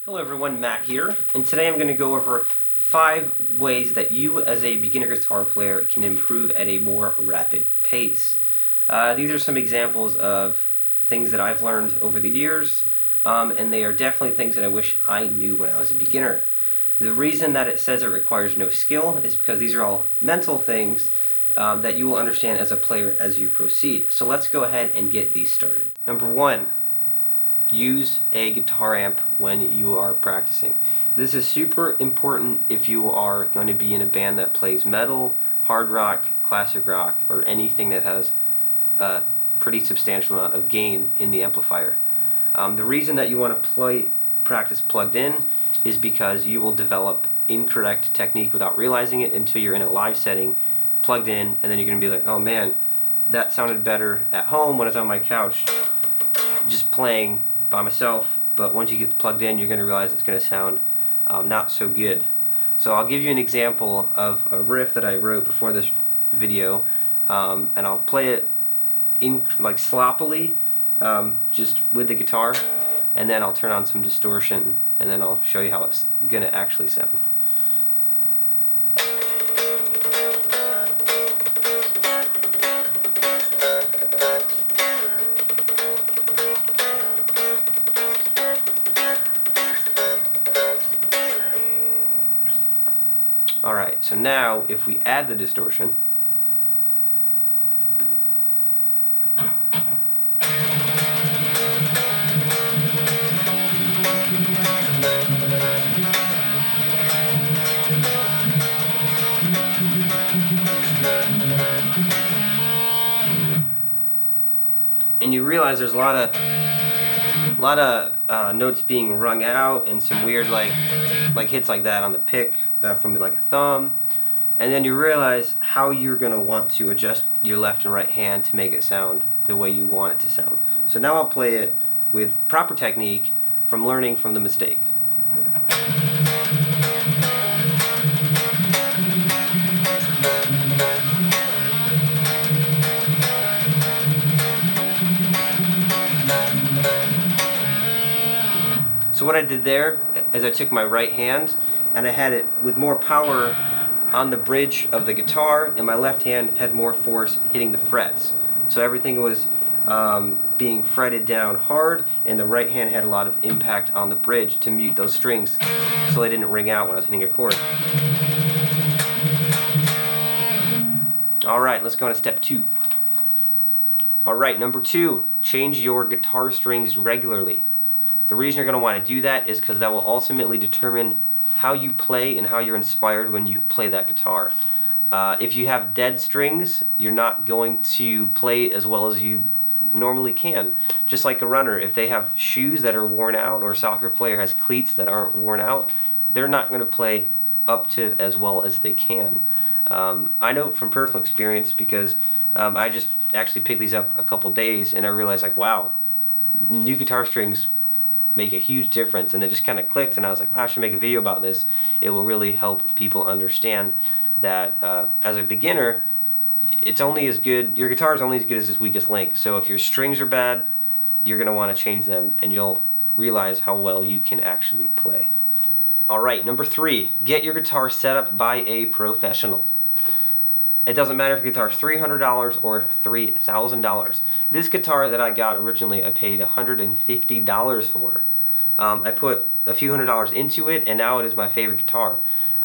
Hello everyone, Matt here, and today I'm going to go over 5 ways that you as a beginner guitar player can improve at a more rapid pace. These are some examples of things that I've learned over the years, and they are definitely things that I wish I knew when I was a beginner. The reason that it says it requires no skill is because these are all mental things that you will understand as a player as you proceed. So let's go ahead and get these started. Number 1. Use a guitar amp when you are practicing. This is super important if you are going to be in a band that plays metal, hard rock, classic rock, or anything that has a pretty substantial amount of gain in the amplifier. The reason that you want to practice plugged in is because you will develop incorrect technique without realizing it until you're in a live setting, plugged in, and then you're going to be like, oh man, that sounded better at home when it's on my couch just playing by myself, but once you get plugged in, you're going to realize it's going to sound not so good. So I'll give you an example of a riff that I wrote before this video, and I'll play it in like sloppily, just with the guitar, and then I'll turn on some distortion, and then I'll show you how it's going to actually sound. Alright, so now if we add the distortion, and you realize there's a lot of notes being wrung out and some weird like hits like that on the pick from like a thumb, and then you realize how you're going to want to adjust your left and right hand to make it sound the way you want it to sound. So now I'll play it with proper technique from learning from the mistake. So what I did there is I took my right hand and I had it with more power on the bridge of the guitar, and my left hand had more force hitting the frets. So everything was being fretted down hard, and the right hand had a lot of impact on the bridge to mute those strings so they didn't ring out when I was hitting a chord. Alright, let's go on to step 2. Alright, number 2, change your guitar strings regularly. The reason you're going to want to do that is because that will ultimately determine how you play and how you're inspired when you play that guitar. If you have dead strings, you're not going to play as well as you normally can. Just like a runner, if they have shoes that are worn out, or a soccer player has cleats that aren't worn out, they're not going to play up to as well as they can. I know from personal experience because I just actually picked these up a couple days and I realized, like, wow, new guitar strings make a huge difference, and it just kind of clicked, and I was like, wow, I should make a video about this. It will really help people understand that as a beginner, it's only as good, your guitar is only as good as its weakest link. So if your strings are bad, you're going to want to change them, and you'll realize how well you can actually play. Alright, number 3, get your guitar set up by a professional. It doesn't matter if your guitar is $300 or $3,000. This guitar that I got originally, I paid $150 for. I put a few $100s into it, and now it is my favorite guitar.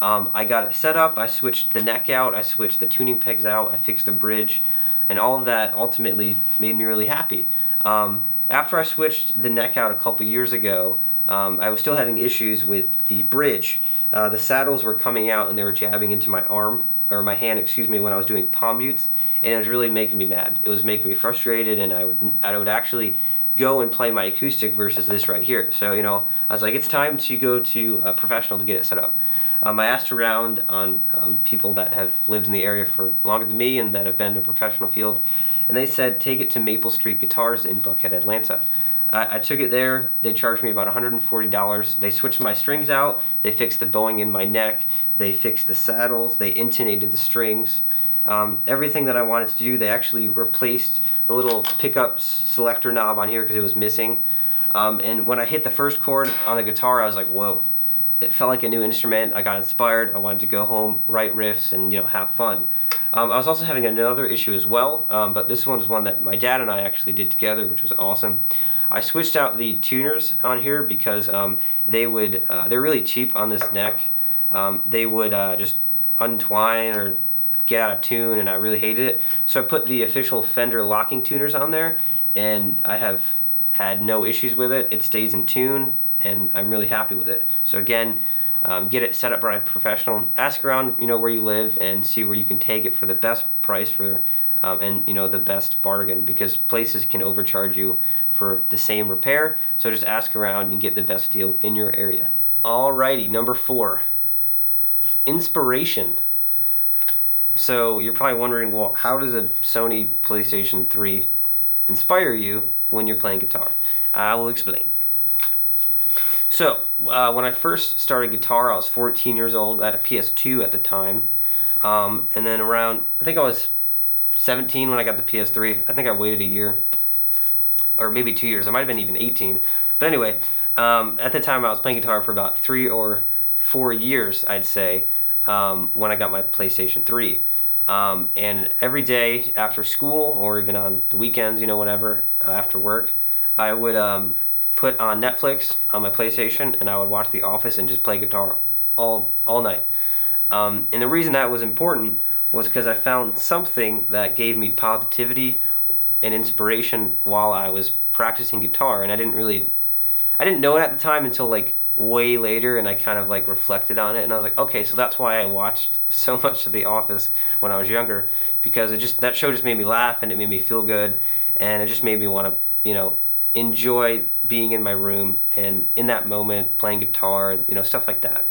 I got it set up, I switched the neck out, I switched the tuning pegs out, I fixed the bridge, and all of that ultimately made me really happy. After I switched the neck out a couple years ago, I was still having issues with the bridge. The saddles were coming out and they were jabbing into my arm, or my hand, excuse me, when I was doing palm mutes, and it was really making me mad. It was making me frustrated, and I would actually go and play my acoustic versus this right here. So, you know, I was like, it's time to go to a professional to get it set up. I asked around on people that have lived in the area for longer than me and that have been in the professional field, and they said take it to Maple Street Guitars in Buckhead, Atlanta. I took it there. They charged me about $140. They switched my strings out, they fixed the bowing in my neck, they fixed the saddles, they intonated the strings. Everything that I wanted to do. They actually replaced the little pickup selector knob on here because it was missing. And when I hit the first chord on the guitar, I was like, whoa. It felt like a new instrument. I got inspired. I wanted to go home, write riffs, and have fun. I was also having another issue as well, but this one was one that my dad and I actually did together, which was awesome. I switched out the tuners on here because they're really cheap on this neck. They would just untwine or get out of tune, and I really hated it. So I put the official Fender locking tuners on there, and I have had no issues with it. It stays in tune, and I'm really happy with it. So again, get it set up by a professional. Ask around, where you live, and see where you can take it for the best price for, and the best bargain, because places can overcharge you for the same repair. So just ask around and get the best deal in your area. Alrighty, number 4, inspiration. So you're probably wondering, well, how does a Sony PlayStation 3 inspire you when you're playing guitar? I will explain. So, when I first started guitar, I was 14 years old. I had a PS2 at the time. And then around, I think I was 17 when I got the PS3. I think I waited a year. Or maybe 2 years. I might have been even 18. But anyway, at the time I was playing guitar for about 3 or 4 years, I'd say, when I got my PlayStation 3. And every day after school, or even on the weekends, whenever, after work, I would put on Netflix on my PlayStation, and I would watch The Office and just play guitar all night. And the reason that was important was because I found something that gave me positivity and inspiration while I was practicing guitar, and I didn't know it at the time until like way later, and I kind of like reflected on it, and I was like, okay, so that's why I watched so much of The Office when I was younger, because that show just made me laugh, and it made me feel good, and it just made me want to enjoy being in my room and in that moment playing guitar and stuff like that.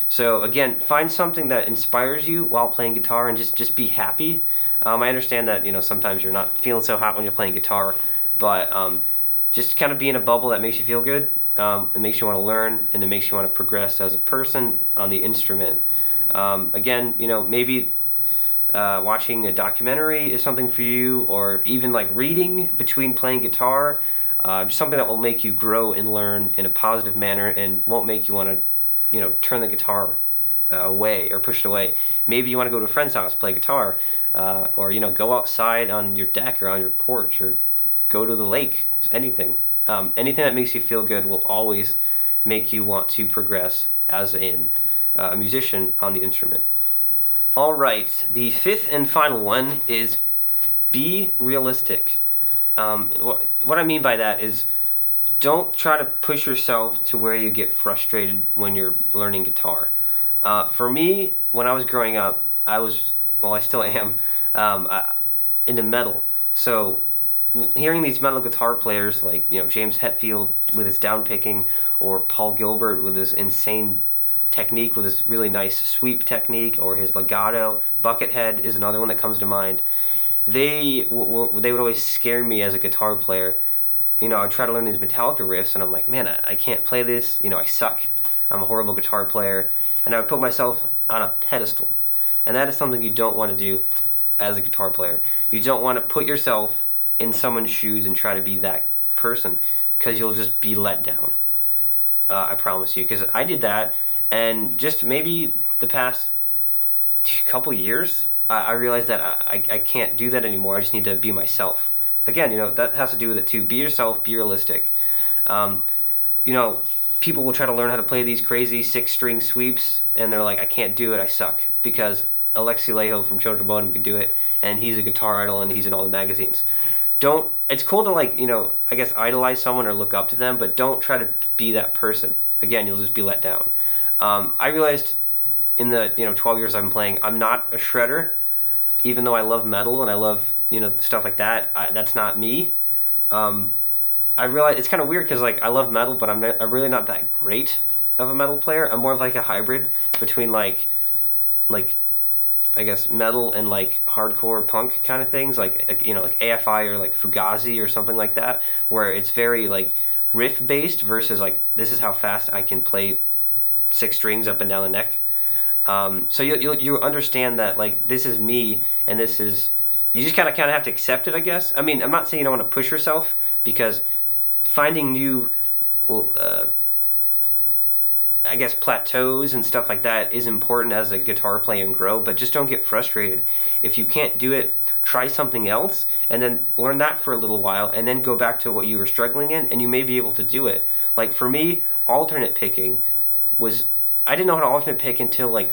So again, find something that inspires you while playing guitar, and just be happy. I understand that sometimes you're not feeling so hot when you're playing guitar, but just kind of be in a bubble that makes you feel good. It makes you want to learn, and it makes you want to progress as a person on the instrument. Again, maybe watching a documentary is something for you, or even like reading between playing guitar. Just something that will make you grow and learn in a positive manner, and won't make you want to turn the guitar away or push it away. Maybe you want to go to a friend's house, play guitar, or go outside on your deck or on your porch, or go to the lake. Anything that makes you feel good will always make you want to progress as a musician on the instrument. Alright, the 5th and final one is be realistic. What I mean by that is, don't try to push yourself to where you get frustrated when you're learning guitar. For me, when I was growing up, I still am, into metal. So hearing these metal guitar players like James Hetfield with his downpicking, or Paul Gilbert with his insane technique, with his really nice sweep technique, or his legato, Buckethead is another one that comes to mind. They would always scare me as a guitar player. I'd try to learn these Metallica riffs, and I'm like, man, I can't play this. I suck. I'm a horrible guitar player. And I would put myself on a pedestal. And that is something you don't want to do as a guitar player. You don't want to put yourself in someone's shoes and try to be that person, because you'll just be let down. I promise you, because I did that, and just maybe the past couple years, I realized that I can't do that anymore. I just need to be myself. Again, that has to do with it too. Be yourself, be realistic. People will try to learn how to play these crazy 6-string sweeps, and they're like, I can't do it, I suck. Because Alexi Laiho from Children of Bodom can do it, and he's a guitar idol, and he's in all the magazines. It's cool to I guess idolize someone or look up to them, but don't try to be that person. Again, you'll just be let down. I realized in the 12 years I've been playing, I'm not a shredder, even though I love metal and I love stuff like that. That's not me. I realize it's kind of weird, because I love metal, but I'm really not that great of a metal player. I'm more of like a hybrid between like I guess metal and hardcore punk kind of things, like AFI or like Fugazi or something like that, where it's very riff based versus this is how fast I can play 6 strings up and down the neck. So you understand that this is me, and this is, you just kind of have to accept it, I guess. I mean, I'm not saying you don't want to push yourself, because finding new, I guess, plateaus and stuff like that is important as a guitar player and grow, but just don't get frustrated. If you can't do it, try something else and then learn that for a little while and then go back to what you were struggling in and you may be able to do it. Like for me, alternate picking was, I didn't know how to alternate pick until like,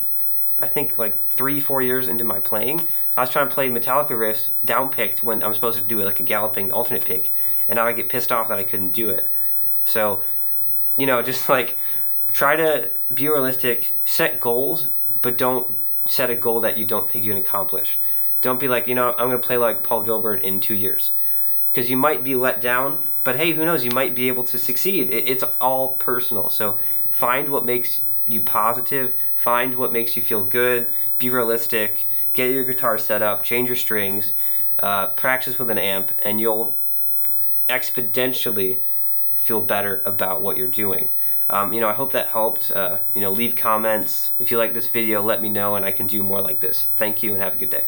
I think like 3-4 years into my playing. I was trying to play Metallica riffs down picked when I'm supposed to do it like a galloping alternate pick, and now I get pissed off that I couldn't do it. So, you know, just like try to be realistic, set goals, but don't set a goal that you don't think you can accomplish. Don't be like, you know, I'm going to play like Paul Gilbert in 2 years. Because you might be let down, but hey, who knows, you might be able to succeed. It's all personal. So find what makes you positive, find what makes you feel good, be realistic, get your guitar set up, change your strings, practice with an amp, and you'll exponentially feel better about what you're doing. You know, I hope that helped. You know, leave comments. If you like this video, let me know and I can do more like this. Thank you and have a good day.